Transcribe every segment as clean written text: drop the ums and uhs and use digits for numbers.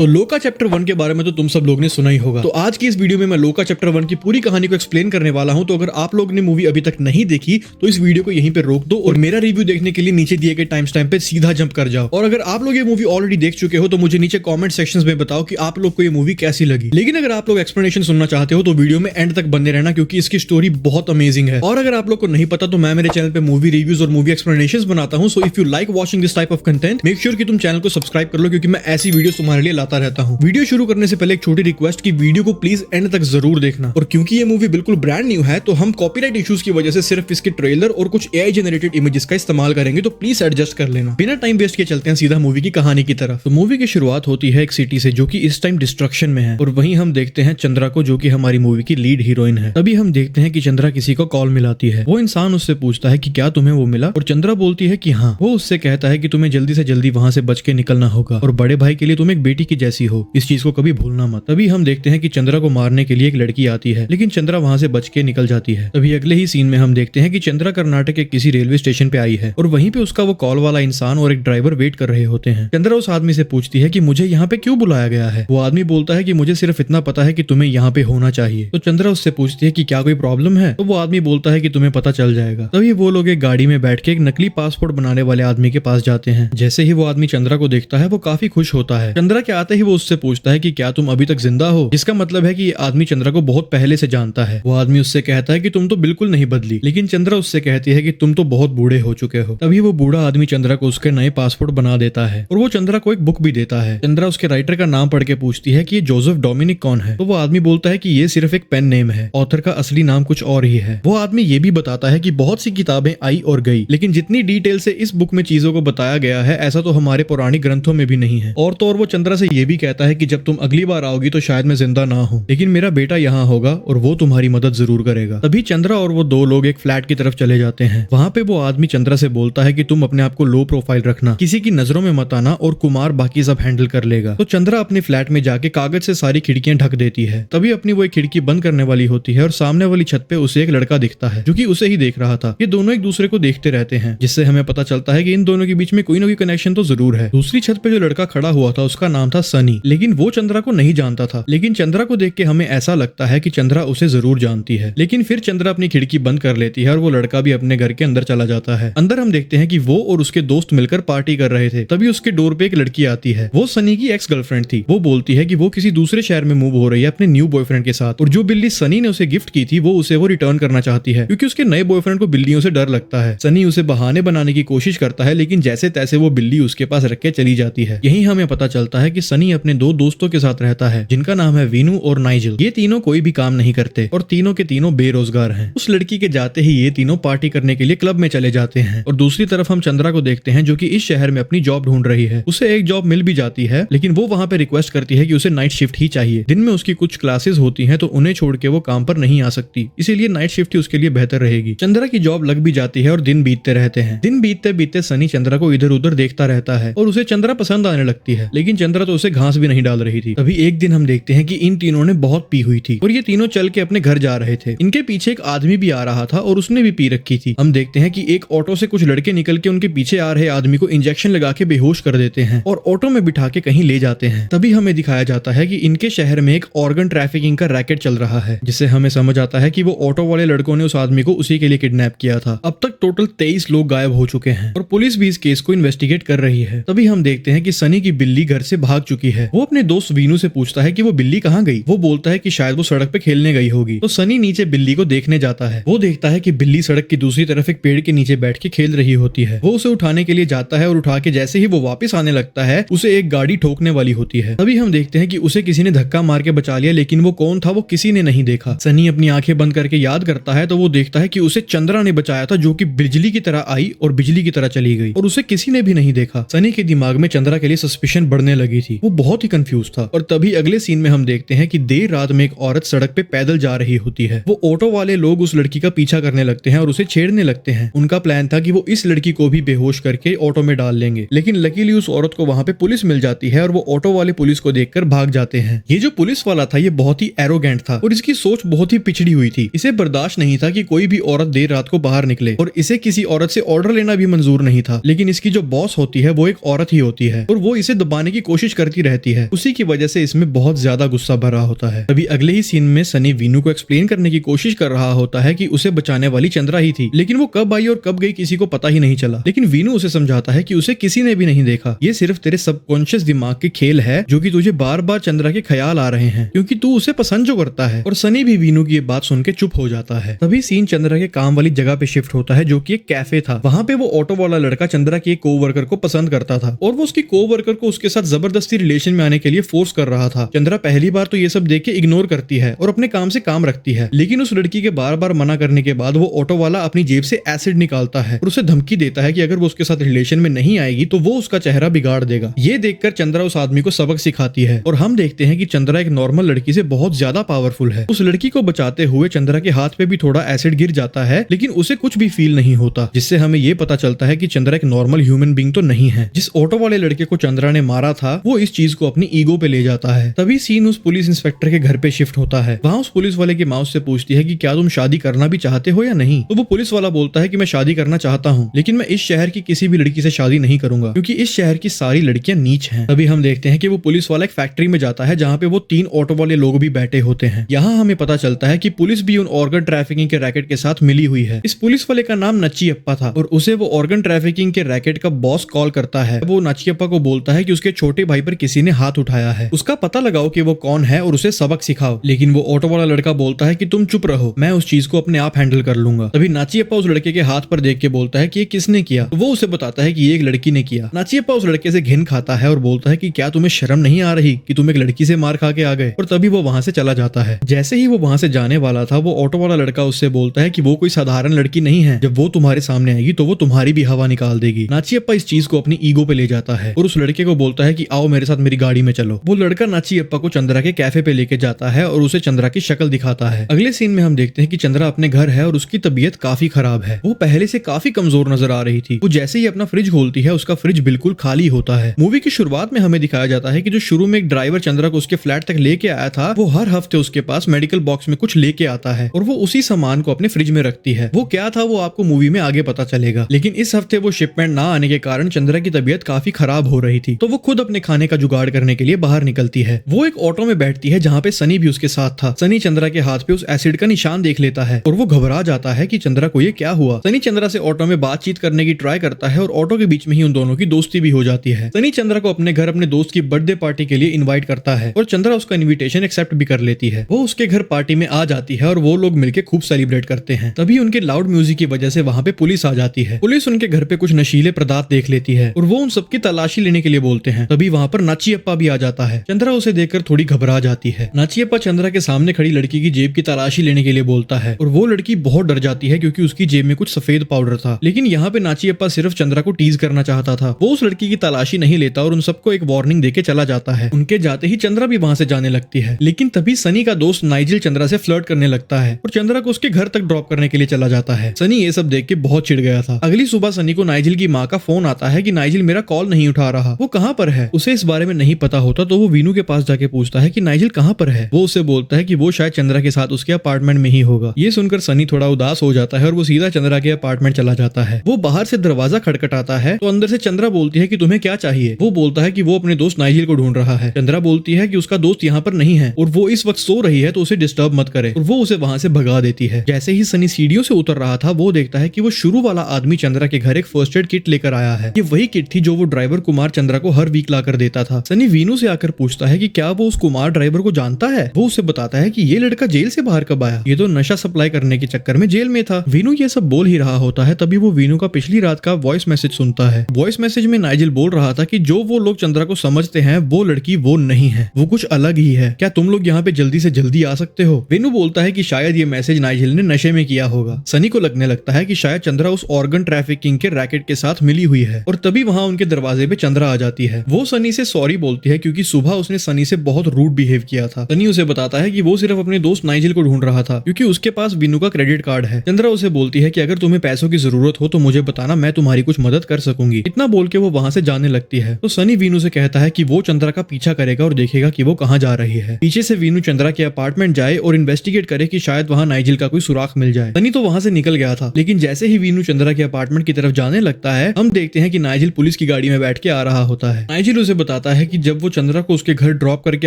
तो लोका चैप्टर 1 के बारे में तो तुम सब लोग ने सुना ही होगा। तो आज की इस वीडियो में मैं लोका चैप्टर 1 की पूरी कहानी को एक्सप्लेन करने वाला हूं। तो अगर आप लोग ने मूवी अभी तक नहीं देखी तो इस वीडियो को यहीं पे रोक दो और मेरा रिव्यू देखने के लिए नीचे दिए गए टाइम स्टैम्प पे सीधा जंप कर जाओ। और अगर आप लोग ये मूवी ऑलरेडी देख चुके हो तो मुझे नीचे कॉमेंट सेक्शन में बताओ कि आप लोग को ये मूवी कैसी लगी। लेकिन अगर आप लोग एक्सप्लेनेशन सुनना चाहते हो तो वीडियो में एंड तक बने रहना, क्योंकि इसकी स्टोरी बहुत अमेजिंग है। और अगर आप लोग को नहीं पता तो मैं मेरे चैनल पे मूवी रिव्यूज और मूवी एक्सप्लेनेशंस बनाता हूं। So if you like watching this type of content, make sure कि तुम चैनल को सब्सक्राइब कर लो, क्योंकि मैं ऐसी वीडियो तुम्हारे लिए लाता रहता हूं। वीडियो शुरू करने से पहले एक छोटी रिक्वेस्ट कि वीडियो को प्लीज एंड तक जरूर देखना। और क्योंकि ये मूवी बिल्कुल ब्रांड न्यू है तो हम कॉपीराइट इश्यूज की वजह से सिर्फ इसके ट्रेलर और कुछ एआई जनरेटेड इमेजेस का इस्तेमाल करेंगे, तो प्लीज एडजस्ट कर लेना। बिना टाइम वेस्ट किए चलते हैं सीधा मूवी की कहानी की तरफ। तो मूवी की शुरुआत होती है एक सिटी से जो कि इस टाइम डिस्ट्रक्शन में है, और वहीं हम देखते हैं चंद्रा को, जो कि हमारी मूवी की लीड हीरोइन है। तभी हम देखते हैं कि चंद्रा किसी को कॉल मिलाती है। वो इंसान उससे पूछता है कि क्या तुम्हें वो मिला, और चंद्रा बोलती है कि हाँ। वो उससे कहता है कि तुम्हें जल्दी से जल्दी वहां से बच के निकलना होगा, और बड़े भाई के लिए तुम एक बेटी की जैसी हो, इस चीज को कभी भूलना मत। तभी हम देखते हैं कि चंद्रा को मारने के लिए एक लड़की आती है, लेकिन चंद्रा वहां से बच के निकल जाती है। तभी अगले ही सीन में हम देखते हैं कि चंद्रा कर्नाटक के किसी रेलवे स्टेशन पे आई है, और वहीं पे उसका वो कॉल वाला इंसान और एक ड्राइवर वेट कर रहे होते हैं। चंद्रा उस आदमी से पूछती है कि मुझे यहाँ पे क्यों बुलाया गया है। वो आदमी बोलता है कि मुझे सिर्फ इतना पता है कि तुम्हें यहाँ पे होना चाहिए। तो चंद्रा उससे पूछती है कि क्या कोई प्रॉब्लम है। तो वो आदमी बोलता है कि तुम्हें पता चल जाएगा। तभी वो लोग एक गाड़ी में बैठ के एक नकली पासपोर्ट बनाने वाले आदमी के पास जाते हैं। जैसे ही वो आदमी चंद्रा को देखता है वो काफी खुश होता है। चंद्रा के आते ही वो उससे पूछता है कि क्या तुम अभी तक जिंदा हो, जिसका मतलब है कि ये आदमी चंद्रा को बहुत पहले से जानता है। वो आदमी उससे कहता है कि तुम तो बिल्कुल नहीं बदली, लेकिन चंद्रा उससे कहती है कि तुम तो बहुत बूढ़े हो चुके हो। तभी वो बूढ़ा आदमी चंद्रा को उसके नए पासपोर्ट बना देता है, और वो चंद्रा को एक बुक भी देता है। चंद्रा उसके राइटर का नाम पढ़ के पूछती है कि ये जोसेफ डोमिनिक कौन है। तो वो आदमी बोलता है कि ये सिर्फ एक पेन नेम है, ऑथर का असली नाम कुछ और ही है। वो आदमी ये भी बताता है कि बहुत सी किताबें आई और गई, लेकिन जितनी डिटेल से इस बुक में चीजों को बताया गया है ऐसा तो हमारे पौराणिक ग्रंथों में भी नहीं है। और तो और वो चंद्रा से ये भी कहता है कि जब तुम अगली बार आओगी तो शायद मैं जिंदा ना हूं, लेकिन मेरा बेटा यहाँ होगा और वो तुम्हारी मदद जरूर करेगा। तभी चंद्रा और वो दो लोग एक फ्लैट की तरफ चले जाते हैं। वहां पे वो आदमी चंद्रा से बोलता है कि तुम अपने आप को लो प्रोफाइल रखना, किसी की नजरों में मत आना, और कुमार बाकी सब हैंडल कर लेगा। तो चंद्रा अपने फ्लैट में जाके कागज से सारी खिड़कियां ढक देती है। तभी अपनी वो एक खिड़की बंद करने वाली होती है और सामने वाली छत पे उसे एक लड़का दिखता है जो कि उसे ही देख रहा था। ये दोनों एक दूसरे को देखते रहते हैं, जिससे हमें पता चलता है कि इन दोनों के बीच में कोई ना कोई कनेक्शन तो जरूर है। दूसरी छत पे जो लड़का खड़ा हुआ था उसका नाम था सनी, लेकिन वो चंद्रा को नहीं जानता था। लेकिन चंद्रा को देख के हमें ऐसा लगता है कि चंद्रा उसे जरूर जानती है। लेकिन फिर चंद्रा अपनी खिड़की बंद कर लेती है और वो लड़का भी अपने घर के अंदर चला जाता है। अंदर हम देखते हैं कि वो और उसके दोस्त मिलकर पार्टी कर रहे थे। तभी उसके डोर पे एक लड़की आती है। वो सनी की एक्स गर्लफ्रेंड थी। वो बोलती है कि वो किसी दूसरे शहर में मूव हो रही है अपने न्यू बॉयफ्रेंड के साथ, और जो बिल्ली सनी ने उसे गिफ्ट की थी वो उसे वो रिटर्न करना चाहती है, क्योंकि उसके नए बॉयफ्रेंड को बिल्लियों से डर लगता है। सनी उसे बहाने बनाने की कोशिश करता है, लेकिन जैसे तैसे वो बिल्ली उसके पास रख के चली जाती है। यही हमें पता चलता है कि सनी अपने दो दोस्तों के साथ रहता है, जिनका नाम है वीनू और नाइजल। ये तीनों कोई भी काम नहीं करते और तीनों के तीनों बेरोजगार हैं। उस लड़की के जाते ही ये तीनों पार्टी करने के लिए क्लब में चले जाते हैं। और दूसरी तरफ हम चंद्रा को देखते हैं जो कि इस शहर में अपनी जॉब ढूंढ रही है। उसे एक जॉब मिल भी जाती है, लेकिन वो वहां पे रिक्वेस्ट करती है कि उसे नाइट शिफ्ट ही चाहिए। दिन में उसकी कुछ क्लासेस होती हैं तो उन्हें छोड़ के वो काम पर नहीं आ सकती, इसीलिए नाइट शिफ्ट ही उसके लिए बेहतर रहेगी। चंद्रा की जॉब लग भी जाती है और दिन बीतते रहते हैं। दिन बीतते बीतते सनी चंद्रा को इधर उधर देखता रहता है और उसे चंद्रा पसंद आने लगती है, लेकिन चंद्रा तो उसे घास भी नहीं डाल रही थी। तभी एक दिन हम देखते हैं कि इन तीनों ने बहुत पी हुई थी और ये तीनों चल के अपने घर जा रहे थे। इनके पीछे एक आदमी भी आ रहा था और उसने भी पी रखी थी। हम देखते हैं कि एक ऑटो से कुछ लड़के निकल के उनके पीछे आ रहे आदमी को इंजेक्शन लगा के बेहोश कर देते हैं और ऑटो में बिठा के कहीं ले जाते हैं। तभी हमें दिखाया जाता है कि इनके शहर में एक ऑर्गन ट्रैफिकिंग का रैकेट चल रहा है, जिससे हमें समझ आता है कि वो ऑटो वाले लड़कों ने उस आदमी को उसी के लिए किडनैप किया था। अब तक टोटल 23 लोग गायब हो चुके हैं और पुलिस भी इस केस को इन्वेस्टिगेट कर रही है। तभी हम देखते हैं कि सनी की बिल्ली घर से भाग चुकी है। वो अपने दोस्त वीनू से पूछता है कि वो बिल्ली कहाँ गई। वो बोलता है कि शायद वो सड़क पे खेलने गई होगी। तो सनी नीचे बिल्ली को देखने जाता है। वो देखता है कि बिल्ली सड़क की दूसरी तरफ एक पेड़ के नीचे बैठ के खेल रही होती है। वो उसे उठाने के लिए जाता है और उठा के जैसे ही वो वापस आने लगता है उसे एक गाड़ी ठोकने वाली होती है। तभी हम देखते हैं कि उसे किसी ने धक्का मार के बचा लिया, लेकिन वो कौन था वो किसी ने नहीं देखा। सनी अपनी आंखें बंद करके याद करता है तो वो देखता है कि उसे चंद्रा ने बचाया था, जो कि बिजली की तरह आई और बिजली की तरह चली गई, और उसे किसी ने भी नहीं देखा। सनी के दिमाग में चंद्रा के लिए सस्पिशन बढ़ने लगी थी। वो बहुत ही कंफ्यूज था। और तभी अगले सीन में हम देखते हैं कि देर रात में एक औरत सड़क पे पैदल जा रही होती है। वो ऑटो वाले लोग उस लड़की का पीछा करने लगते हैं और उसे छेड़ने लगते हैं। उनका प्लान था कि वो इस लड़की को भी बेहोश करके ऑटो में डाल लेंगे, लेकिन लकीली उस औरत को वहां पे पुलिस मिल जाती है और वो ऑटो वाले पुलिस को देखकर भाग जाते हैं। ये जो पुलिस वाला था ये बहुत ही एरोगेंट था और इसकी सोच बहुत ही पिछड़ी हुई थी। इसे बर्दाश्त नहीं था कि कोई भी औरत देर रात को बाहर निकले, और इसे किसी औरत से ऑर्डर लेना भी मंजूर नहीं था। लेकिन इसकी जो बॉस होती है वो एक औरत ही होती है और वो इसे दबाने की कोशिश करती करती रहती है। उसी की वजह से इसमें बहुत ज्यादा गुस्सा भरा होता है। तभी अगले ही सीन में सनी वीनू को एक्सप्लेन करने की कोशिश कर रहा होता है कि उसे बचाने वाली चंद्रा ही थी, लेकिन वो कब आई और कब गई किसी को पता ही नहीं चला। लेकिन वीनू उसे समझाता है कि उसे किसी ने भी नहीं देखा, ये सिर्फ तेरे सबकॉन्शियस दिमाग के खेल है जो कि तुझे बार बार चंद्रा के ख्याल आ रहे हैं क्योंकि तू उसे पसंद जो करता है। और सनी भी वीनू की ये बात सुन के चुप हो जाता है। तभी सीन चंद्रा के काम वाली जगह पे शिफ्ट होता है जो कि एक कैफे था। वहां पे वो ऑटो वाला लड़का चंद्रा के एक कोवर्कर को पसंद करता था और वो उसकी कोवर्कर को उसके साथ जबरदस्ती रिलेशन में आने के लिए फोर्स कर रहा था। चंद्रा पहली बार तो ये सब देख के इग्नोर करती है और अपने काम से काम रखती है, लेकिन उस लड़की के बार बार मना करने के बाद वो ऑटो वाला अपनी जेब से एसिड निकालता है और उसे धमकी देता है कि अगर वो उसके साथ रिलेशन में नहीं आएगी तो वो उसका चेहरा बिगाड़ देगा। ये देखकर चंद्रा उस आदमी को सबक सिखाती है और हम देखते हैं कि चंद्रा एक नॉर्मल लड़की से बहुत ज्यादा पावरफुल है। उस लड़की को बचाते हुए चंद्रा के हाथ पे भी थोड़ा एसिड गिर जाता है, लेकिन उसे कुछ भी फील नहीं होता, जिससे हमें ये पता चलता है कि चंद्रा एक नॉर्मल ह्यूमन बीइंग तो नहीं है। जिस ऑटो वाले लड़के को चंद्रा ने मारा था वो इस चीज को अपनी ईगो पे ले जाता है। तभी सीन उस पुलिस इंस्पेक्टर के घर पे शिफ्ट होता है। वहां उस पुलिस वाले की माँ उससे पूछती है कि क्या तुम शादी करना भी चाहते हो या नहीं। तो वो पुलिस वाला बोलता है कि मैं शादी करना चाहता हूँ, लेकिन मैं इस शहर की किसी भी लड़की से शादी नहीं करूंगा क्योंकि इस शहर की सारी लड़कियां नीच हैं। तभी हम देखते हैं कि वो पुलिस वाला एक फैक्ट्री में जाता है जहाँ पे वो 3 ऑटो वाले लोग भी बैठे होते हैं। यहाँ हमें पता चलता है कि पुलिस भी उन ऑर्गन ट्रैफिकिंग के रैकेट के साथ मिली हुई है। इस पुलिस वाले का नाम नचियप्पा था और उसे वो ऑर्गन ट्रैफिकिंग के रैकेट का बॉस कॉल करता है। वो नचियप्पा को बोलता है कि उसके छोटे भाई पर किसी ने हाथ उठाया है, उसका पता लगाओ कि वो कौन है और उसे सबक सिखाओ। लेकिन वो ऑटो वाला लड़का बोलता है कि तुम चुप रहो, मैं उस चीज को अपने आप हैंडल कर लूंगा। तभी नाचियप्पा उस लड़के के हाथ पर देख के बोलता है कि ये किसने किया। तो वो उसे बताता है कि ये एक लड़की ने किया। नाचियप्पा उस लड़के से घिन खाता है और बोलता है कि क्या तुम्हें शर्म नहीं आ रही कि तुम एक लड़की से मार खा के आ गए। और तभी वो वहां से चला जाता है। जैसे ही वो वहां से जाने वाला था वो ऑटो वाला लड़का उससे बोलता है कि वो कोई साधारण लड़की नहीं है, जब वो तुम्हारे सामने आएगी तो वो तुम्हारी भी हवा निकाल देगी। नाचियप्पा इस चीज को अपनी ईगो पे ले जाता है और उस लड़के को बोलता है कि आओ मेरे साथ मेरी गाड़ी में चलो। वो लड़का नाचियप्पा को चंद्रा के कैफे पे लेके जाता है और उसे चंद्रा की शक्ल दिखाता है। अगले सीन में हम देखते हैं कि चंद्रा अपने घर है और उसकी तबीयत काफी खराब है। वो पहले से काफी कमजोर नजर आ रही थी। वो जैसे ही अपना फ्रिज खोलती है उसका फ्रिज बिल्कुल खाली होता है। मूवी की शुरुआत में हमें दिखाया जाता है कि जो शुरू में एक ड्राइवर चंद्रा को उसके फ्लैट तक लेके आया था वो हर हफ्ते उसके पास मेडिकल बॉक्स में कुछ लेके आता है और वो उसी सामान को अपने फ्रिज में रखती है। वो क्या था वो आपको मूवी में आगे पता चलेगा, लेकिन इस हफ्ते वो शिपमेंट ना आने के कारण चंद्रा की तबीयत काफी खराब हो रही थी। तो वो खुद अपने खाने का जुगाड़ करने के लिए बाहर निकलती है। वो एक ऑटो में बैठती है जहाँ पे सनी भी उसके साथ था। सनी चंद्रा के हाथ पे उस एसिड का निशान देख लेता है और वो घबरा जाता है कि चंद्रा को ये क्या हुआ। सनी चंद्रा से ऑटो में बातचीत करने की ट्राई करता है और ऑटो के बीच में ही उन दोनों की दोस्ती भी हो जाती है। सनी चंद्रा को अपने घर अपने दोस्त की बर्थडे पार्टी के लिए इनवाइट करता है और चंद्रा उसका इनविटेशन एक्सेप्ट भी कर लेती है। वो उसके घर पार्टी में आ जाती है और वो लोग मिलकर खूब सेलिब्रेट करते हैं। तभी उनके लाउड म्यूजिक की वजह से वहाँ पे पुलिस आ जाती है। पुलिस उनके घर पे कुछ नशीले पदार्थ देख लेती है और वो उन सबकी तलाशी लेने के लिए बोलते हैं। तभी वहाँ पर नाचियप्पा भी आ जाता है। चंद्रा उसे देखकर थोड़ी घबरा जाती है। नाचियप्पा चंद्रा के सामने खड़ी लड़की की जेब की तलाशी लेने के लिए बोलता है और वो लड़की बहुत डर जाती है क्योंकि उसकी जेब में कुछ सफेद पाउडर था। लेकिन यहाँ पे नाचियप्पा सिर्फ चंद्रा को टीज करना चाहता था। वो उस लड़की की तलाशी नहीं लेता और उन सबको एक वार्निंग देके चला जाता है। उनके जाते ही चंद्रा भी वहां से जाने लगती है। लेकिन तभी सनी का दोस्त नाइजिल चंद्रा से फ्लर्ट करने लगता है और चंद्रा को उसके घर तक ड्रॉप करने के लिए चला जाता है। सनी ये सब देख के बहुत चिढ़ गया था। अगली सुबह सनी को नाइजिल की माँ का फोन आता है कि नाइजिल मेरा कॉल नहीं उठा रहा, वो कहाँ पर है। उसे इस बारे में नहीं पता होता तो वो वीनू के पास जाके पूछता है कि नाइजिल कहाँ पर है। वो उससे बोलता है कि वो शायद चंद्रा के साथ उसके अपार्टमेंट में ही होगा। ये सुनकर सनी थोड़ा उदास हो जाता है और वो सीधा चंद्रा के अपार्टमेंट चला जाता है। वो बाहर से दरवाजा खटखटाता है तो अंदर से चंद्रा बोलती है कि तुम्हें क्या चाहिए। वो बोलता है कि वो अपने दोस्त नाइजिल को ढूंढ रहा है। चंद्रा बोलती है कि उसका दोस्त यहाँ पर नहीं है और वो इस वक्त सो रही है तो उसे डिस्टर्ब मत करे और वो उसे वहां से भगा देती है। जैसे ही सनी सीढ़ियों से उतर रहा था वो देखता है कि वो शुरू वाला आदमी चंद्रा के घर एक फर्स्ट एड किट लेकर आया है। ये वही किट थी जो वो ड्राइवर कुमार चंद्रा को हर वीक लाकर देता था। सनी वीनू से आकर पूछता है कि क्या वो उस कुमार ड्राइवर को जानता है। वो उसे बताता है कि ये लड़का जेल से बाहर कब आया, ये तो नशा सप्लाई करने के चक्कर में जेल में था। वीनू ये सब बोल ही रहा होता है तभी वो वीनू का पिछली रात का वॉइस मैसेज सुनता है। वॉइस मैसेज में नाइजिल बोल रहा था कि जो वो लोग चंद्रा को समझते हैं वो लड़की वो नहीं है, वो कुछ अलग ही है। क्या तुम लोग यहाँ पे जल्दी से जल्दी आ सकते हो। वीनू बोलता है कि शायद ये मैसेज नाइजिल ने नशे में किया होगा। सनी को लगने लगता है कि शायद चंद्रा उस ऑर्गन ट्रैफिकिंग के रैकेट के साथ मिली हुई है और तभी वहां उनके दरवाजे पे चंद्रा आ जाती है। वो सनी से सॉरी बोलती है क्योंकि सुबह उसने सनी से बहुत रूड बिहेव किया था। सनी उसे बताता है कि वो सिर्फ अपने दोस्त नाइजिल को ढूंढ रहा था क्योंकि उसके पास वीनू का क्रेडिट कार्ड है। चंद्रा उसे बोलती है कि अगर तुम्हें पैसों की जरूरत हो तो मुझे बताना, मैं तुम्हारी कुछ मदद कर सकूंगी। इतना बोल के वो वहां से जाने लगती है तो सनी वीनू से कहता है कि वो चंद्रा का पीछा करेगा और देखेगा कि वो कहाँ जा रही है। पीछे से वीनू चंद्रा के अपार्टमेंट जाए और इन्वेस्टिगेट करे कि शायद वहां नाइजिल का कोई सुराग मिल जाए। सनी तो वहां से निकल गया था लेकिन जैसे ही वीनू चंद्रा के अपार्टमेंट की तरफ जाने लगता है हम देखते हैं कि नाइजिल पुलिस की गाड़ी में बैठ के आ रहा होता है। नाइजिल उसे बताता है कि जब वो चंद्रा को उसके घर ड्रॉप करके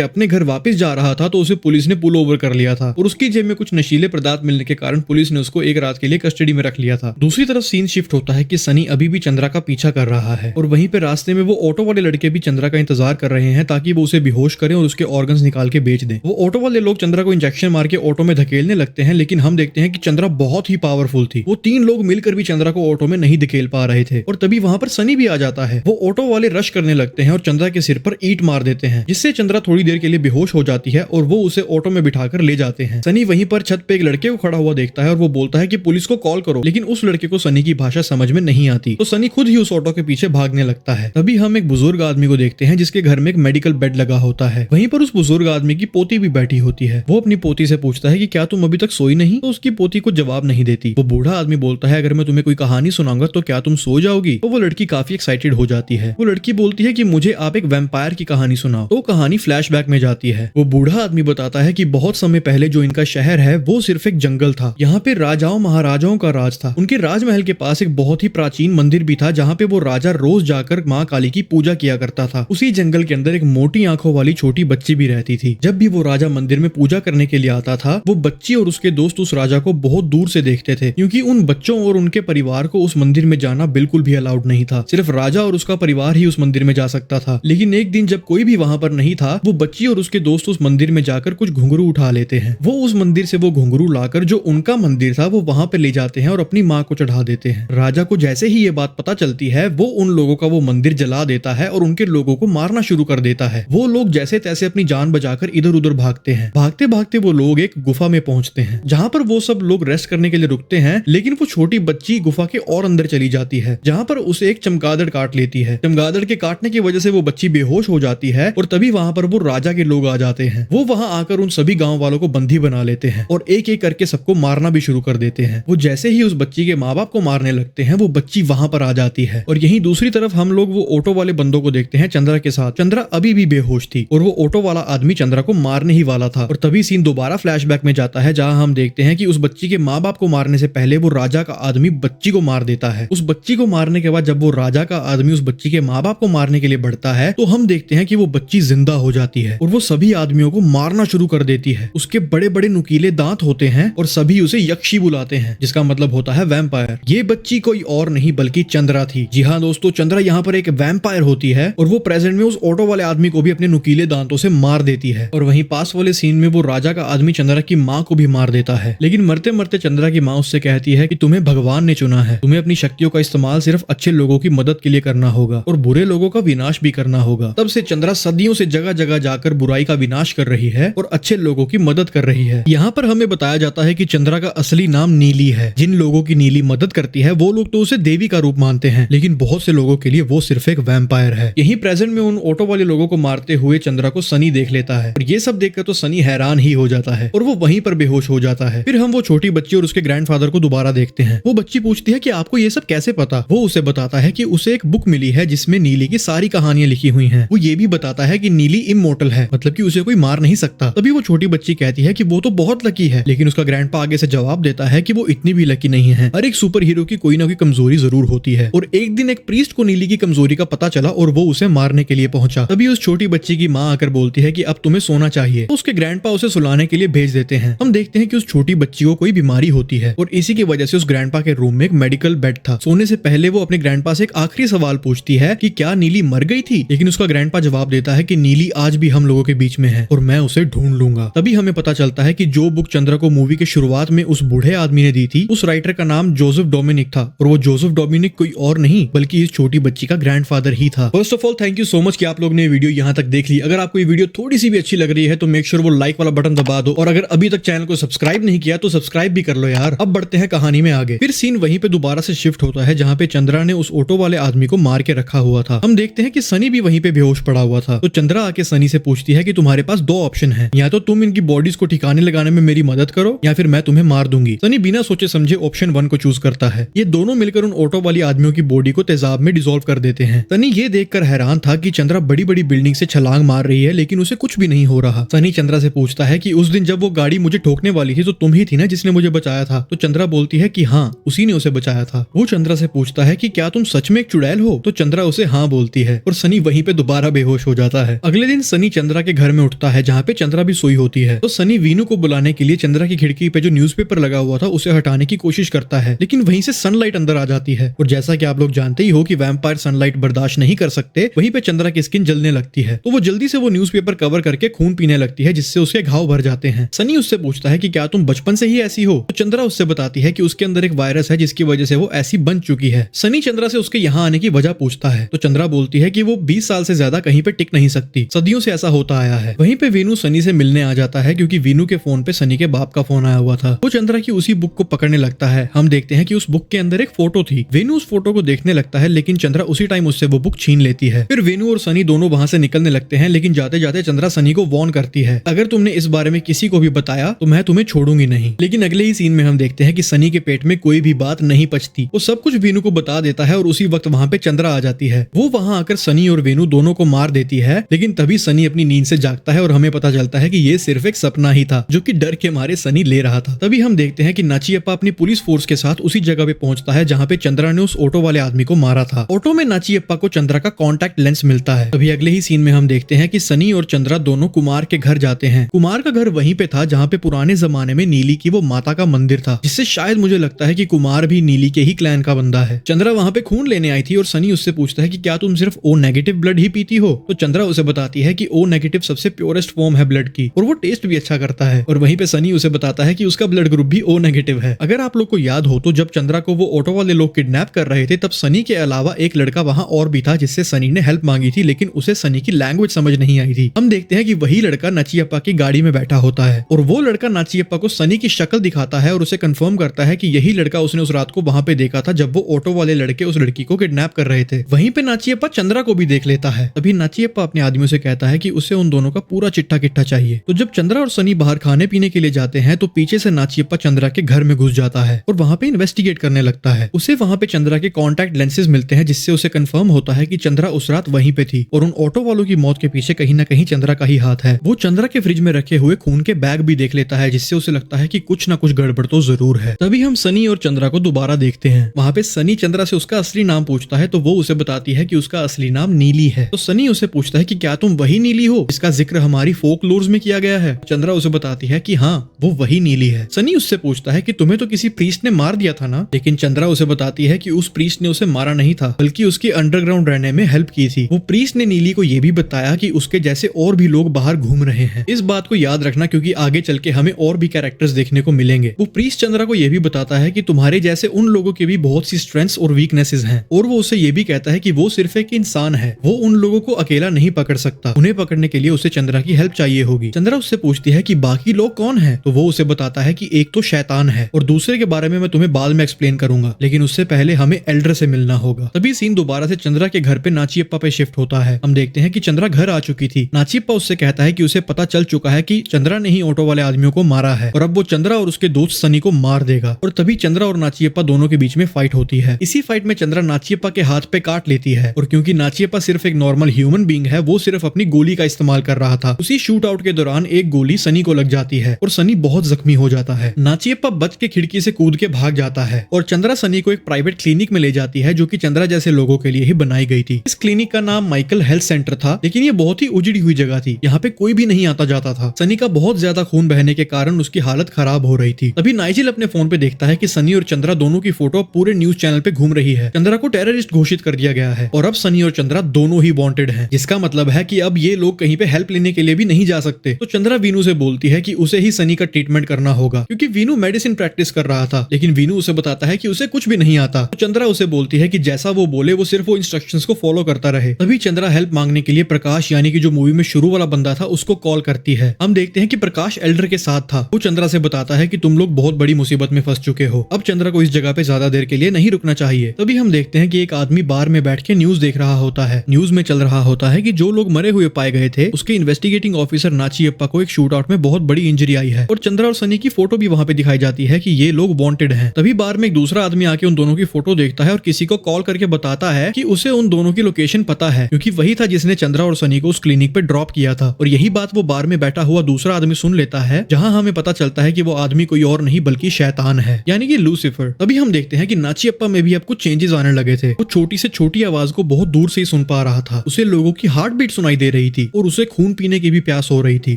अपने घर वापस जा रहा था तो उसे पुलिस ने पुल ओवर कर लिया था और उसकी जेब में कुछ नशीले पदार्थ मिलने के कारण पुलिस ने उसको एक रात के लिए कस्टडी में रख लिया था। दूसरी तरफ सीन शिफ्ट होता है कि सनी अभी भी चंद्रा का पीछा कर रहा है और वहीं पे रास्ते में वो ऑटो वाले लड़के भी चंद्रा का इंतजार कर रहे हैं ताकि वो उसे बेहोश करें और उसके ऑर्गन्स निकाल के बेच दें। वो ऑटो वाले लोग चंद्रा को इंजेक्शन मार के ऑटो में धकेलने लगते हैं, लेकिन हम देखते हैं कि चंद्रा बहुत ही पावरफुल थी। वो 3 लोग मिलकर भी चंद्रा को ऑटो में नहीं धकेल पा रहे थे और तभी वहां पर सनी भी आ जाता है। वो ऑटो वाले रश करने लगते हैं और चंद्रा के सिर पर ईंट मार देते हैं, जिससे चंद्रा थोड़ी देर के लिए बेहोश हो जाती है और वो उसे ऑटो में बिठाकर ले जाते हैं। सनी वहीं पर छत पे एक लड़के को खड़ा हुआ देखता है और वो बोलता है कि पुलिस को कॉल करो, लेकिन उस लड़के को सनी की भाषा समझ में नहीं आती, तो सनी खुद ही उस ऑटो के पीछे भागने लगता है। तभी हम एक बुजुर्ग आदमी को देखते हैं जिसके घर में एक मेडिकल बेड लगा होता है। वहीं पर उस बुजुर्ग आदमी की पोती भी बैठी होती है। वो अपनी पोती से पूछता है कि क्या तुम अभी तक सोई नहीं, तो उसकी पोती को जवाब नहीं देती। वो बूढ़ा आदमी बोलता है अगर मैं तुम्हें कोई कहानी सुनाऊंगा तो क्या तुम सो जाओगी? तो वो लड़की काफी एक्साइटेड हो जाती है। वो लड़की बोलती है कि मुझे आप एक वैम्पायर की कहानी सुनाओ। तो कहानी फ्लैशबैक में जाती है। वो बूढ़ा आदमी बताता है कि बहुत समय पहले जो इनका शहर है वो सिर्फ एक जंगल था। यहाँ पे राजाओं महाराजाओं का राज था। उनके राजमहल के पास एक बहुत ही प्राचीन मंदिर भी था जहाँ पे वो राजा रोज जाकर माँ काली की पूजा किया करता था। उसी जंगल के अंदर एक मोटी आंखों वाली छोटी बच्ची भी रहती थी। जब भी वो राजा मंदिर में पूजा करने के लिए आता था, वो बच्ची और उसके दोस्त उस राजा को बहुत दूर से देखते थे, क्योंकि उन बच्चों और उनके परिवार को उस मंदिर में जाना बिल्कुल भी अलाउड नहीं था। सिर्फ राजा और उसका परिवार ही उस मंदिर में जा सकता था। लेकिन एक दिन जब कोई भी वहां पर नहीं था, वो बच्ची और उसके दोस्त उस मंदिर में जाकर कुछ घुंघरू उठा लेते हैं। वो उस मंदिर से वो घुंघरू लाकर जो उनका मंदिर था वो वहां पे ले जाते हैं और अपनी माँ को चढ़ा देते हैं। राजा को जैसे ही ये बात पता चलती है, वो उन लोगों का वो मंदिर जला देता है और उनके लोगों को मारना शुरू कर देता है। वो लोग जैसे तैसे अपनी जान बचाकर इधर उधर भागते हैं। भागते भागते वो लोग एक गुफा में पहुंचते हैं, जहां पर वो सब लोग रेस्ट करने के लिए रुकते हैं। लेकिन वो छोटी बच्ची गुफा के और अंदर चली जाती है, जहां पर उसे एक चमगादड़ काट लेती है। चमगादड़ के काटने की वजह से वो बच्ची बेहोश हो जाती है और तभी वहां पर वो राजा के लोग आ जाते हैं। वो वहां आकर उन सभी गांव वालों को बंदी बना लेते हैं और एक एक करके सबको मारना भी शुरू कर देते हैं। वो जैसे ही उस बच्ची के माँ बाप को मारने लगते हैं, वो बच्ची वहां पर आ जाती है। और यहीं दूसरी तरफ हम लोग वो ऑटो वाले बंदों को देखते हैं चंद्रा के साथ। चंद्रा अभी भी बेहोश थी और वो ऑटो वाला आदमी चंद्रा को मारने ही वाला था। और तभी सीन दोबारा फ्लैशबैक में जाता है, जहां हम देखते हैं कि उस बच्ची के माँ बाप को मारने से पहले वो राजा का आदमी बच्ची को मार देता है। उस बच्ची को मारने के बाद जब वो राजा का आदमी उस बच्ची के माँ बाप को मारने के लिए बढ़ता है, तो हम देखते हैं कि वो बच्ची जिंदा हो जाती है और वो सभी आदमियों को मारना शुरू कर देती है। उसके बड़े बड़े नुकीले दांत होते हैं और सभी उसे यक्षी बुलाते हैं, जिसका मतलब होता है वैम्पायर। ये बच्ची कोई और नहीं बल्कि चंद्रा थी। जी हाँ दोस्तों, चंद्रा यहाँ पर एक वैम्पायर होती है और वो प्रेजेंट में उस ऑटो वाले आदमी को भी अपने नुकीले दांतों से मार देती है। और वहीं पास वाले सीन में वो राजा का आदमी चंद्रा की माँ को भी मार देता है। लेकिन मरते मरते चंद्रा की माँ उससे कहती है कि तुम्हें भगवान ने चुना है, तुम्हें अपनी शक्तियों का इस्तेमाल सिर्फ अच्छे लोगों की मदद के लिए करना होगा और बुरे लोगों का विनाश भी करना होगा। तब से चंद्रा सदियों से जगह जगह जाकर बुराई का विनाश कर रही है और अच्छे लोगों की मदद कर रही है। यहाँ पर हमें बताया जाता है कि चंद्रा का असली नाम नीली है। जिन लोगों की नीली मदद करती है वो लोग तो उसे देवी का रूप मानते हैं, लेकिन बहुत से लोगों के लिए वो सिर्फ एक वैम्पायर है। यही प्रेजेंट में उन ऑटो वाले लोगों को मारते हुए चंद्रा को सनी देख लेता है और ये सब देखकर तो सनी हैरान ही हो जाता है और वो वहीं पर बेहोश हो जाता है। फिर हम वो छोटी बच्ची और उसके ग्रैंडफादर को दोबारा देखते हैं। वो बच्ची पूछती है कि आपको ये सब कैसे पता? वो उसे बताता है कि उसे एक बुक मिली है जिसमें नीली की सारी कहानियां लिखी हुई हैं। वो ये भी बताता है कि नीली इमोर्टल है, मतलब कि उसे कोई मार नहीं सकता। तभी वो छोटी बच्ची कहती है कि वो तो बहुत लकी है, लेकिन उसका ग्रैंडपा आगे से जवाब देता है कि वो इतनी भी लकी नहीं है। हर एक सुपर हीरो की कोई ना कोई कमजोरी जरूर होती है और एक दिन एक प्रीस्ट को नीली की कमजोरी का पता चला और वो उसे मारने के लिए पहुंचा। तभी उस छोटी बच्ची की माँ आकर बोलती है कि अब तुम्हें सोना चाहिए। तो उसके ग्रैंडपा उसे सुलाने के लिए भेज देते हैं। हम देखते हैं कि उस छोटी बच्ची को कोई बीमारी होती है और इसी की वजह से उस ग्रैंडपा के रूम में एक मेडिकल बेड था। सोने से पहले वो अपने ग्रैंडपा से एक आखिरी सवाल पूछती है कि क्या नीली मर गई थी, लेकिन उसका ग्रैंडपा जवाब देता है कि नीली आज भी हम लोगों के बीच में है और मैं उसे ढूंढ लूंगा। तभी हमें पता चलता है कि जो बुक चंद्रा को मूवी के शुरुआत में उस बूढ़े आदमी ने दी थी, उस राइटर का नाम जोसेफ डोमिनिक था और वो जोसेफ डोमिनिक कोई और नहीं बल्कि इस छोटी बच्ची का ग्रैंडफादर ही था। First of all thank you so much कि आप लोग ने वीडियो यहाँ तक देख ली। अगर आपको ये वीडियो थोड़ी सी भी अच्छी लग रही है तो मेक श्योर वो लाइक वाला बटन दबा दो और अगर अभी तक चैनल को सब्सक्राइब नहीं किया तो सब्सक्राइब भी कर लो यार। अब बढ़ते हैं कहानी में आगे। फिर सीन वहीं पे दोबारा से शिफ्ट होता है जहाँ पे चंद्रा ने उस ऑटो वाले आदमी को मार के रखा हुआ था। हम देखते हैं कि सनी भी वहीं पे बेहोश पड़ा हुआ था। तो चंद्रा आके सनी से पूछती है कि तुम्हारे पास दो ऑप्शन है, या तो तुम इनकी बॉडीज को ठिकाने लगाने में मेरी मदद करो या फिर मैं तुम्हें मार दूंगी। सनी बिना सोचे समझे ऑप्शन 1 को चूज करता है। ये दोनों मिलकर उन ऑटो वाली आदमियों की बॉडी को तेजाब में डिसॉल्व कर देते हैं। सनी ये देखकर हैरान था कि चंद्रा बड़ी बड़ी बिल्डिंग से छलांग मार रही है लेकिन उसे कुछ भी नहीं हो रहा। सनी चंद्रा से पूछता है कि उस दिन जब वो गाड़ी मुझे ठोकने वाली थी तो तुम ही थी ना जिसने मुझे बचाया था? तो चंद्रा बोलती है कि हाँ, उसी ने उसे बचाया था। वो चंद्रा से पूछता है कि क्या तुम सच में एक चुड़ैल हो? तो चंद्रा उसे हाँ बोलती है और सनी वहीं वहीं पे दोबारा बेहोश हो जाता है। अगले दिन सनी चंद्रा के घर में उठता है जहाँ पे चंद्रा भी सोई होती है। तो सनी वीनू को बुलाने के लिए चंद्रा की खिड़की पे जो न्यूज़पेपर लगा हुआ था उसे हटाने की कोशिश करता है, लेकिन वहीं से सनलाइट अंदर आ जाती है और जैसा कि आप लोग जानते ही हो कि वैम्पायर सनलाइट बर्दाश्त नहीं कर सकते, वहीं पे चंद्रा की स्किन जलने लगती है। तो वो जल्दी से वो न्यूज़पेपर कवर करके खून पीने लगती है जिससे उसके घाव भर जाते हैं। सनी उससे पूछता है कि क्या तुम बचपन से ही ऐसी हो? तो चंद्रा उससे बताती है कि उसके अंदर एक वायरस है जिसकी वजह से वो ऐसी बन चुकी है। सनी चंद्रा से उसके यहाँ आने की वजह पूछता है तो चंद्रा बोलती है कि वो 20 साल से ज्यादा कहीं पे टिक नहीं सकती, सदियों से ऐसा होता आया है। वहीं पे वीनू सनी से मिलने आ जाता है क्योंकि वीनू के फोन पे सनी के बाप का फोन आया हुआ था। वो चंद्रा की उसी बुक को पकड़ने लगता है। हम देखते हैं कि उस बुक के अंदर एक फोटो थी। वीनू उस फोटो को देखने लगता है लेकिन चंद्रा उसी टाइम उससे वो बुक छीन लेती है। फिर वीनू और सनी दोनों वहां से निकलने लगते हैं, लेकिन जाते जाते चंद्रा सनी को वार्न करती है, अगर तुमने इस बारे में किसी को भी बताया तो मैं तुम्हें छोड़ूंगी नहीं। लेकिन अगले ही सीन में हम देखते हैं कि सनी के पेट में कोई भी बात नहीं पचती। वो सब कुछ वीनू को बता देता है और उसी वक्त वहां पे चंद्रा आ जाती है। वो वहां आकर सनी और वीनू दोनों को मार देती है, लेकिन तभी सनी अपनी नींद से जागता है और हमें पता चलता है कि ये सिर्फ एक सपना ही था जो कि डर के मारे सनी ले रहा था। तभी हम देखते हैं कि नाचियप्पा अपनी पुलिस फोर्स के साथ उसी जगह पे पहुंचता है जहां पे चंद्रा ने उस ऑटो वाले आदमी को मारा था। ऑटो में नाचियप्पा को चंद्रा का कॉन्टैक्ट लेंस मिलता है। तभी अगले ही सीन में हम देखते हैं कि सनी और चंद्रा दोनों कुमार के घर जाते हैं। कुमार का घर वहीं पे था जहाँ पे पुराने जमाने में नीली की वो माता का मंदिर था, जिससे शायद मुझे लगता है कि कुमार भी नीली के ही क्लैन का बंदा है। चंद्रा वहाँ पे खून लेने आई थी और सनी उससे पूछता है कि क्या तुम सिर्फ ओ नेगेटिव ब्लड ही पीती हो? तो चंद्रा उसे बताती है कि ओ नेगेटिव सबसे प्योरेस्ट फॉर्म है ब्लड की और वो टेस्ट भी अच्छा करता है। और वहीं पे सनी उसे बताता है कि उसका ब्लड ग्रुप भी ओ नेगेटिव है। अगर आप लोग को याद हो तो जब चंद्रा को वो ऑटो वाले लोग किडनैप कर रहे थे तब सनी के अलावा एक लड़का वहाँ और भी था जिससे सनी ने हेल्प मांगी थी, लेकिन उसे सनी की लैंग्वेज समझ नहीं आई थी। हम देखते हैं कि वही लड़का नाचियप्पा की गाड़ी में बैठा होता है और वो लड़का नाचियप्पा को सनी की शक्ल दिखाता है और उसे कंफर्म करता है कि यही लड़का उसने उस रात को वहां पे देखा था जब वो ऑटो वाले लड़के उस लड़की को किडनैप कर रहे थे। वहीं पे नाचियप्पा चंद्रा को भी देख लेता है। तभी नाचियप्पा अपने आदमियों से कहता है कि उसे उन दोनों का पूरा चिट्ठा किट्ठा चाहिए। तो जब चंद्रा और सनी बाहर खाने पीने के लिए जाते हैं तो पीछे से नाचियप्पा चंद्रा के घर में घुस जाता है और वहां पे इन्वेस्टिगेट करने लगता है। उसे वहां पे चंद्रा के कॉन्टैक्ट लेंसेज मिलते हैं जिससे उसे कंफर्म होता है कि चंद्रा उस रात वहीं पे थी और उन ऑटो वालों की मौत के पीछे कहीं ना कहीं चंद्रा का ही हाथ है। वो चंद्रा के फ्रिज में रखे हुए खून के बैग भी देख लेता है जिससे उसे लगता है कि कुछ ना कुछ गड़बड़ तो जरूर है। तभी हम सनी और चंद्रा को दोबारा देखते हैं। वहां पे सनी चंद्रा से उसका असली नाम पूछता है तो वो उसे बताती है कि उसका असली नाम नीली है। तो सनी उसे पूछता है कि क्या तुम वही नीली हो जिसका जिक्र हमारी फोकलोर्स में किया गया है? चंद्रा उसे बताती है कि हाँ वो वही नीली है। सनी उससे पूछता है कि तुम्हें तो किसी प्रीस्ट ने मार दिया था ना? लेकिन चंद्रा उसे बताती है कि उस प्रीस्ट ने उसे मारा नहीं था बल्कि उसकी अंडरग्राउंड रहने में हेल्प की थी। वो प्रीस्ट ने नीली को यह भी बताया कि उसके जैसे और भी लोग बाहर घूम रहे हैं। इस बात को याद रखना क्योंकि आगे चल के हमें और भी कैरेक्टर्स देखने को मिलेंगे। वो प्रीस्ट चंद्रा को यह भी बताता है कि तुम्हारे जैसे उन लोगों के भी बहुत सी स्ट्रेंथ्स और वीकनेसेस हैं और वो उसे ये भी कहता है कि वो सिर्फ एक इंसान है, वो उन लोगों को अकेला नहीं पकड़ सकता, उन्हें पकड़ने के लिए उसे चंद्रा की हेल्प चाहिए होगी। चंद्रा उससे पूछती है कि बाकी लोग कौन हैं? तो वो उसे बताता है कि एक तो शैतान है और दूसरे के बारे में मैं तुम्हें बाद में एक्सप्लेन करूंगा, लेकिन उससे पहले हमें एल्डर से मिलना होगा। तभी सीन दोबारा से चंद्रा के घर पे नाचियप्पा पे शिफ्ट होता है। हम देखते हैं कि चंद्रा घर आ चुकी थी। नाचियप्पा उससे कहता है कि उसे पता चल चुका है कि चंद्रा ने ही ऑटो वाले आदमियों को मारा है और अब वो चंद्रा और उसके दोस्त सनी को मार देगा। और तभी चंद्रा और नाचियप्पा दोनों के बीच में फाइट होती है। इसी फाइट में चंद्रा नाचियप्पा के हाथ पे काट लेती है और क्योंकि नाचियप्पा सिर्फ एक नॉर्मल ह्यूमन बीइंग है, वो सिर्फ अपनी गोली का इस्तेमाल कर रहा था। उसी शूट आउट के दौरान एक गोली सनी को लग जाती है और सनी बहुत जख्मी हो जाता है। नाचियप्पा बच के खिड़की से कूद के भाग जाता है और चंद्रा सनी को एक प्राइवेट क्लिनिक में ले जाती है जो कि चंद्रा जैसे लोगों के लिए ही बनाई गई थी। इस क्लिनिक का नाम माइकल हेल्थ सेंटर था, लेकिन ये बहुत ही उजड़ी हुई जगह थी। यहाँ पे कोई भी नहीं आता जाता था। सनी का बहुत ज्यादा खून बहने के कारण उसकी हालत खराब हो रही थी। तभी नाइजिल अपने फोन पे देखता है कि सनी और चंद्रा दोनों की फोटो पूरे न्यूज चैनल पे घूम रही है। चंद्रा को टेररिस्ट घोषित कर दिया गया है और अब सनी और चंद्रा दोनों ही वांटेड हैं, जिसका मतलब है कि अब ये लोग कहीं पे हेल्प लेने के लिए भी नहीं जा सकते। तो चंद्रा वीनू से बोलती है कि उसे ही सनी का ट्रीटमेंट करना होगा क्योंकि वीनू मेडिसिन प्रैक्टिस कर रहा था, लेकिन वीनू उसे बताता है कि उसे कुछ भी नहीं आता। तो चंद्रा उसे बोलती है कि जैसा वो बोले वो सिर्फ वो इंस्ट्रक्शंस को फॉलो करता रहे। तभी चंद्रा हेल्प मांगने के लिए प्रकाश यानी कि जो मूवी में शुरू वाला बंदा था उसको कॉल करती है। हम देखते हैं कि प्रकाश एल्डर के साथ था। वो चंद्रा से बताता है कि तुम लोग बहुत बड़ी मुसीबत में फंस चुके हो, अब चंद्रा को इस जगह पे ज्यादा देर के लिए नहीं रुकना चाहिए। तभी हम देखते हैं कि एक आदमी बार में बैठ के न्यूज देख रहा होता है। न्यूज में चल रहा होता है कि जो लोग मरे हुए पाए गए थे उसके इन्वेस्टिगेटिंग ऑफिसर नाचियप्पा को एक शूट आउट में बहुत बड़ी इंजरी आई है और चंद्रा और सनी की फोटो भी वहां पे दिखाई जाती है कि ये लोग वांटेड हैं। तभी बार में एक दूसरा आदमी आके उन दोनों की फोटो देखता है और किसी को कॉल करके बताता है कि उसे उन दोनों की लोकेशन पता है क्योंकि वही था जिसने चंद्रा और सनी को उस क्लिनिक पे ड्रॉप किया था। और यही बात वो बार में बैठा हुआ दूसरा आदमी सुन लेता है, जहां हमें पता चलता है कि वो आदमी कोई और नहीं बल्कि शैतान है यानी कि लूसीफर। तभी हम देखते हैं कि नाचियप्पा में भी अब कुछ चेंजेस आने लगे थे। वो छोटी से छोटी आवाज को बहुत दूर से ही सुन पा रहा था, उसे लोगों की हार्ट बीट सुनाई दे रही थी और उसे खून पीने की भी प्यास हो रही थी,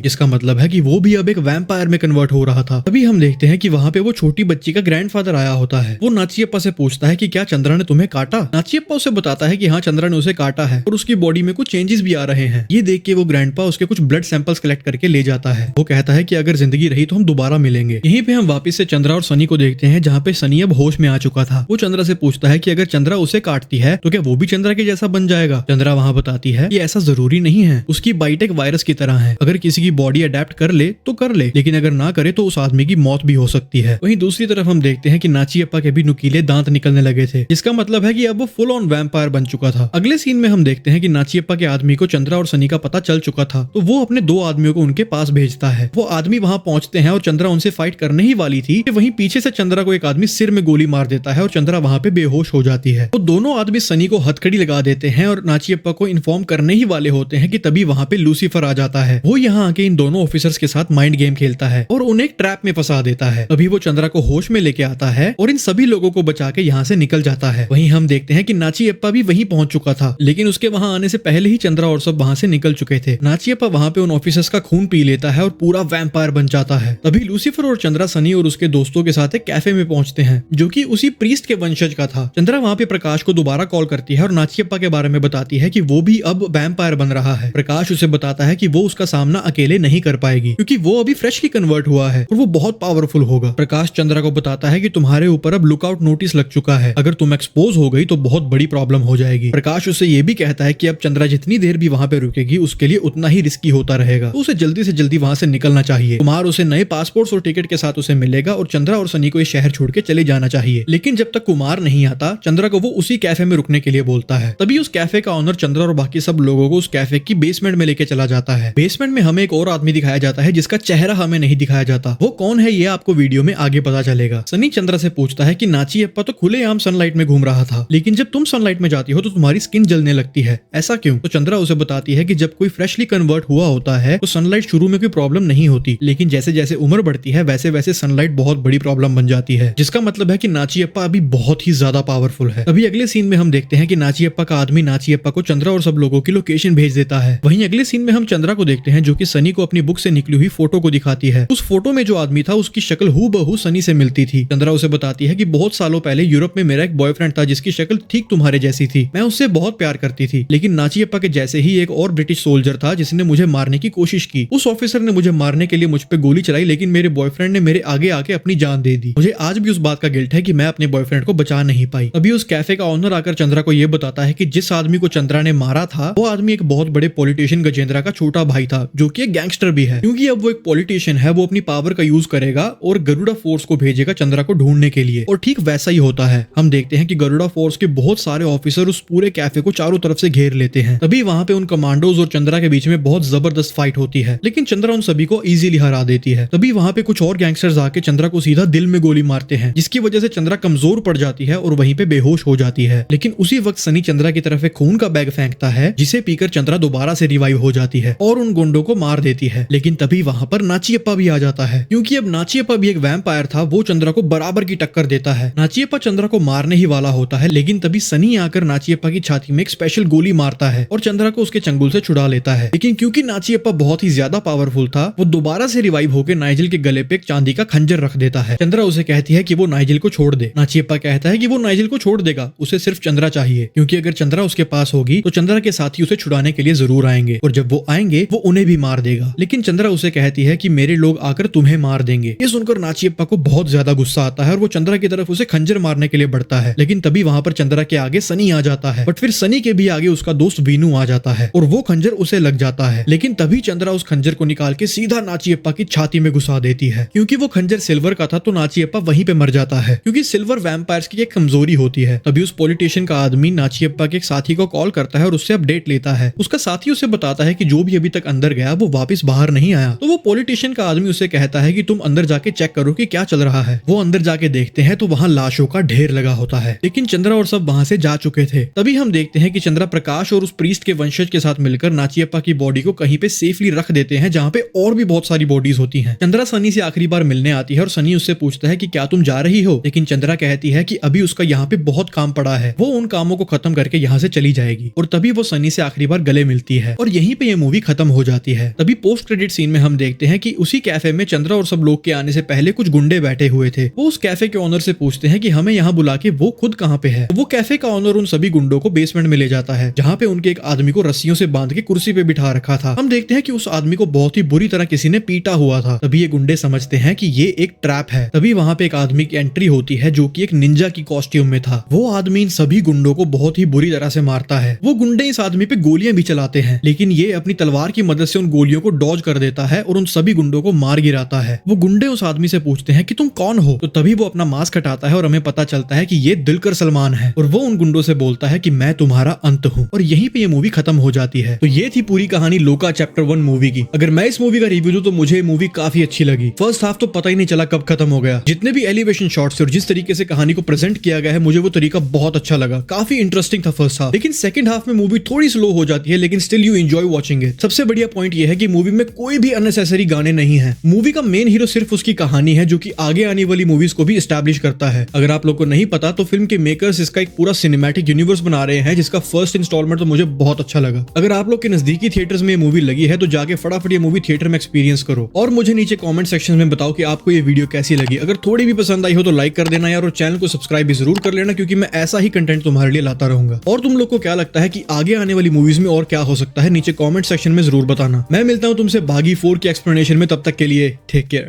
जिसका मतलब है कि वो भी अब एक वैम्पायर में कन्वर्ट हो रहा था। तभी हम देखते हैं कि वहाँ पे वो छोटी बच्ची का ग्रैंडफादर आया होता है। वो नाचियप्पा से पूछता है कि क्या चंद्रा ने तुम्हें काटा। नाचियप्पा उसे बताता है कि हाँ, चंद्रा ने उसे काटा है और उसकी बॉडी में कुछ चेंजेस भी आ रहे हैं। ये देख के वो ग्रैंडपा उसके कुछ ब्लड सैंपल्स कलेक्ट करके ले जाता है। वो कहता है कि अगर जिंदगी रही तो हम दोबारा मिलेंगे। यहीं पे हम वापस से चंद्रा और सनी को देखते हैं, जहाँ पे सनी अब होश में आ चुका था। वो चंद्रा से पूछता है कि अगर चंद्रा उसे काटती है तो क्या वो भी चंद्रा के जैसा बन जाएगा। चंद्रा वहाँ बताती है कि ऐसा जरूरी नहीं है, उसकी बाइट एक वायरस की तरह है, अगर किसी की बॉडी अडेप्ट कर ले तो कर ले, लेकिन अगर ना करे तो उस आदमी की मौत भी हो सकती है। वहीं दूसरी तरफ हम देखते हैं कि नाचियप्पा के भी नुकीले दांत निकलने लगे थे, जिसका मतलब है कि अब वो फुल ऑन वैम्पायर बन चुका था। अगले सीन में हम देखते हैं कि नाचियप्पा के आदमी को चंद्रा और सनी का पता चल चुका था, तो वो अपने दो आदमियों को उनके पास भेजता है। वो आदमी वहां पहुंचते हैं और चंद्रा उनसे फाइट करने ही वाली थी कि वहीं पीछे से चंद्रा को एक आदमी सिर में गोली मार देता है और चंद्रा वहां पे बेहोश हो जाती है। वो दोनों आदमी सनी को हथकड़ी लगा देते हैं और नाचियप्पा को इन्फॉर्म करने ही वाले होते हैं कि तभी वहां पे लूसीफर आ जाता है। वो यहाँ आके इन दोनों ऑफिसर्स के साथ माइंड गेम खेलता है और उन्हें एक ट्रैप में फंसा देता है। तभी वो चंद्रा को होश में लेके आता है और इन सभी लोगों को बचा के यहाँ से निकल जाता है। वहीं हम देखते हैं कि नाचियप्पा भी वहीं पहुंच चुका था, लेकिन उसके वहां आने से पहले ही चंद्रा और सब वहां से निकल चुके थे। नाचियप्पा वहां पे उन ऑफिसर्स का खून पी लेता है और पूरा वैम्पायर बन जाता है। तभी लूसीफर और चंद्रा सनी और उसके दोस्तों के साथ एक कैफे में पहुंचते हैं, जो कि उसी प्रीस्ट के वंशज का था। चंद्रा वहां पे प्रकाश को दोबारा कॉल करती है और नाचियप्पा के बारे में बताती है कि वो भी अब वैम्पायर बन रहा है। प्रकाश उसे बताता है कि वो उसका सामना अकेले नहीं कर पाएगी, क्योंकि वो अभी फ्रेशली कन्वर्ट हुआ है और वो बहुत पावरफुल होगा। प्रकाश चंद्रा को बताता है कि तुम्हारे ऊपर अब लुकआउट नोटिस लग चुका है, अगर तुम एक्सपोज हो गई तो बहुत बड़ी प्रॉब्लम हो जाएगी। प्रकाश उसे ये भी कहता है कि अब चंद्रा जितनी देर भी वहां पे रुकेगी उसके लिए उतना ही रिस्की होता रहेगा, तो उसे जल्दी से जल्दी वहां से निकलना चाहिए। कुमार उसे नए पासपोर्ट्स और टिकट के साथ उसे मिलेगा और चंद्रा और सनी को ये शहर छोड़ के चले जाना चाहिए। लेकिन जब तक कुमार नहीं आता, चंद्रा को वो उसी कैफे में रुकने के लिए बोलता है। तभी उस कैफे का ऑनर चंद्रा और बाकी सब लोगों को उस कैफे की बेसमेंट में लेके चला जाता है। बेसमेंट में हमें एक और आदमी दिखाया जाता है जिसका चेहरा हमें नहीं दिखाया जाता। वो कौन है ये आपको वीडियो में आगे पता चलेगा। सनी चंद्रा से पूछता है कि नाचियप्पा तो खुलेआम सनलाइट में घूम रहा था, लेकिन जब तुम सनलाइट में जाती हो तो तुम्हारी स्किन जलने लगती है, ऐसा क्यों? तो चंद्रा उसे बताती है कि जब कोई फ्रेशली कन्वर्ट हुआ होता है तो सनलाइट शुरू में कोई प्रॉब्लम नहीं होती, लेकिन जैसे जैसे उम्र बढ़ती है वैसे वैसे सनलाइट बहुत बड़ी प्रॉब्लम बन जाती है, जिसका मतलब है कि नाचियप्पा अभी बहुत ही ज्यादा पावरफुल है। अभी अगले सीन में हम देखते हैं कि नाचियप्पा का आदमी नाचियप्पा को चंद्रा और सब लोगों की लोकेशन भेज देता है। वहीं अगले सीन में हम चंद्रा को देखते हैं, जो कि सनी को अपनी बुक से निकली हुई फोटो को दिखाती है। उस फोटो में जो आदमी था उसकी शक्ल हूबहू सनी से मिलती थी। चंद्रा उसे बताती है कि बहुत सालों पहले यूरोप में मेरा एक बॉयफ्रेंड था जिसकी शक्ल ठीक तुम्हारे जैसी थी, मैं उससे बहुत प्यार करती थी, लेकिन नाचियप्पा के जैसे ही एक और ब्रिटिश सोल्जर था जिसने मुझे मारने की कोशिश की। उस ऑफिसर ने मुझे मारने के लिए मुझ पे गोली चलाई, लेकिन मेरे बॉयफ्रेंड ने मेरे आगे आके अपनी जान दे दी। मुझे आज भी उस बात का गिल्ट है कि मैं अपने बॉयफ्रेंड को बचा नहीं पाई। अभी उस कैफे का ऑनर आकर चंद्रा को यह बताता है कि जिस आदमी को चंद्रा ने मारा था वो आदमी एक बहुत बड़े पॉलिटिशियन गजेंद्रा का छोटा भाई था, जो कि एक गैंगस्टर भी है। क्योंकि अब वो एक पॉलिटिशियन है, वो अपनी पावर का यूज करेगा और गरुड़ा फोर्स को भेजेगा चंद्रा को ढूंढने के लिए। और ठीक वैसा ही होता है। हम देखते हैं कि गरुड़ा फोर्स के बहुत सारे ऑफिसर उस पूरे कैफे को चारों तरफ से घेर लेते हैं। तभी वहां पे उन कमांडोज और चंद्रा के बीच में बहुत जबरदस्त फाइट होती है, लेकिन चंद्रा उन सभी को इजीली हरा देती है। तभी वहां पे कुछ और गैंगस्टर्स आके चंद्रा को सीधा दिल में गोली मारते हैं, जिसकी वजह से चंद्रा कमजोर पड़ जाती है और वहीं पे बेहोश हो जाती है। लेकिन उसी वक्त सनी चंद्रा की तरफ एक खून का बैग फेंकता है, जिसे पीकर चंद्रा दोबारा से रिवाइव हो जाती है और उन गुंडों को मार देती है। लेकिन तभी वहां पर नाचियप्पा भी आ जाता है, क्योंकि अब नाचियप्पा भी एक वैम्पायर था। वो चंद्रा को बराबर की टक्कर देता है। नाचियप्पा चंद्रा को मारने ही वाला होता है, लेकिन तभी सनी आकर नाचियप्पा की छाती में एक स्पेशल गोली मारता है और चंद्रा को उसके चंगुल से छुड़ा लेता है। लेकिन क्योंकि नाचियप्पा बहुत ही ज्यादा पावरफुल था, वो दोबारा से रिवाइव होकर नाइजेल के गले पे एक चांदी का खंजर रख देता है। चंद्रा उसे कहती है कि वो नाइजेल को छोड़ दे। नाचियप्पा कहता है कि वो नाइजेल को छोड़ देगा, उसे सिर्फ चंद्रा चाहिए, क्योंकि अगर चंद्रा उसके पास होगी तो चंद्रा के साथी उसे छुड़ाने के लिए जरूर आएंगे और जब वो आएंगे वो उन्हें भी मार देगा। लेकिन चंद्रा उसे कहती है कि मेरे लोग आकर तुम्हें मार देंगे। ये सुनकर नाचियप्पा को बहुत ज्यादा गुस्सा आता है और वो चंद्रा की तरफ उसे खंजर मारने के लिए बढ़ता है। लेकिन तभी वहां पर चंद्रा के आगे सनी आ जाता है, बट फिर सनी के भी आगे उसका दोस्त वीनू आ जाता है और वो खंजर उसे लग जाता है। लेकिन तभी चंद्रा उस खंजर को निकाल के सीधा नाचियप्पा की छाती में घुसा देती है। क्योंकि वो खंजर सिल्वर का था तो नाचियप्पा वहीं पे मर जाता है, क्योंकि सिल्वर वैम्पायर्स की एक कमजोरी होती है। तभी उस पॉलिटिशियन का आदमी नाचियप्पा के एक साथी को कॉल करता है और उससे अपडेट लेता है। उसका साथी उसे बताता है कि जो भी अभी तक अंदर गया वो वापस बाहर नहीं आया। तो वो पॉलिटिशियन का आदमी उसे कहता है कि तुम अंदर जाके चेक करो कि क्या चल रहा है। वो अंदर जाके देखते हैं तो वहां लाशों का ढेर लगा होता है, लेकिन चंद्रा और सब वहां से जा चुके थे। तभी हम देखते हैं कि चंद्रा प्रकाश और उस प्रीस्ट के वंशज के साथ मिलकर नाचियप्पा की बॉडी को कहीं पे सेफली रख देते हैं, जहां पे और भी बहुत सारी बॉडीज होती हैं। चंद्रा सनी से आखिरी बार मिलने आती है और सनी उससे पूछता है कि क्या तुम जा रही हो, लेकिन चंद्रा कहती है कि अभी उसका यहाँ पे बहुत काम पड़ा है, वो उन कामों को खत्म करके यहाँ से चली जाएगी। जाएगी और तभी वो सनी से आखिरी बार गले मिलती है और यहीं पे ये मूवी खत्म हो जाती है। तभी पोस्ट क्रेडिट सीन में हम देखते हैं कि उसी कैफे में चंद्रा और सब लोग के आने से पहले कुछ गुंडे बैठे हुए थे। वो उस कैफे के ओनर से पूछते हैं कि हमें यहाँ बुला के वो खुद कहाँ पे है। वो कैफे का ओनर उन सभी गुंडों को बेसमेंट में ले जाता है जहाँ पे उनके एक आदमी को रस्सियों से बांध के कुर्सी पे बिठा रखा था। हम देखते हैं कि उस आदमी को बहुत ही बुरी तरह किसी ने पीटा हुआ था। तभी ये गुंडे समझते हैं कि ये एक ट्रैप है। तभी वहाँ पे एक आदमी की एंट्री होती है जो कि एक निंजा की कॉस्ट्यूम में था। वो आदमी इन सभी गुंडों को बहुत ही बुरी तरह से मारता है। वो गुंडे इस आदमी पे गोलियां भी चलाते हैं लेकिन ये अपनी तलवार की मदद से उन गोलियों को डॉज कर देता है और उन सभी गुंडों को मार गिराता है। वो गुंडे उस आदमी से पूछते हैं कि तुम कौन हो। तो तभी वो अपना मास्क हटाता है और हमें पता चलता है कि ये दिलकर सलमान है और वो उन गुंडों से बोलता है कि मैं तुम्हारा अंत हूँ और यहीं पे ये मूवी खत्म हो जाती है। तो ये थी पूरी कहानी लोका चैप्टर 1 मूवी की। अगर मैं इस मूवी का रिव्यू दूं तो मुझे ये मूवी काफी अच्छी लगी। फर्स्ट हाफ तो पता ही नहीं चला कब खत्म हो गया। जितने भी एलिवेशन शॉट्स और जिस तरीके से कहानी को प्रेजेंट किया गया है मुझे वो तरीका बहुत अच्छा लगा। काफी इंटरेस्टिंग था फर्स्ट हाफ। लेकिन सेकंड हाफ में मूवी थोड़ी स्लो हो जाती है लेकिन still you enjoy watching it. सबसे बढ़िया पॉइंट ये है कि मूवी में कोई भी अननेसेसरी गाने नहीं है। मूवी का मेन हीरो सिर्फ उसकी कहानी है जो कि आगे आने वाली मूवीज को भी एस्टैब्लिश करता है। अगर आप लोग को नहीं पता तो फिल्म के मेकर्स इसका एक पूरा सिनेमैटिक यूनिवर्स बना रहे हैं जिसका फर्स्ट इंस्टॉलमेंट तो मुझे बहुत अच्छा लगा। अगर आप लोग के नजदीकी थिएटर्स में ये मूवी लगी है तो जाके फटाफट ये मूवी थिएटर में एक्सपीरियंस करो और मुझे नीचे कमेंट सेक्शन में बताओ कि आपको ये वीडियो कैसी लगी। अगर थोड़ी भी पसंद आई हो तो लाइक कर देना यार और चैनल को सब्सक्राइब भी जरूर कर लेना क्योंकि मैं ऐसा ही कंटेंट तुम्हारे लिए लाता रहूंगा। और तुम लोग को क्या लगता है कि आगे आने वाली मूवीज में और क्या हो सकता है नीचे कमेंट सेक्शन में जरूर बताना। मैं मिलता हूं तुमसे बागी 4 की एक्सप्लेनेशन में। तब तक के लिए टेक केयर।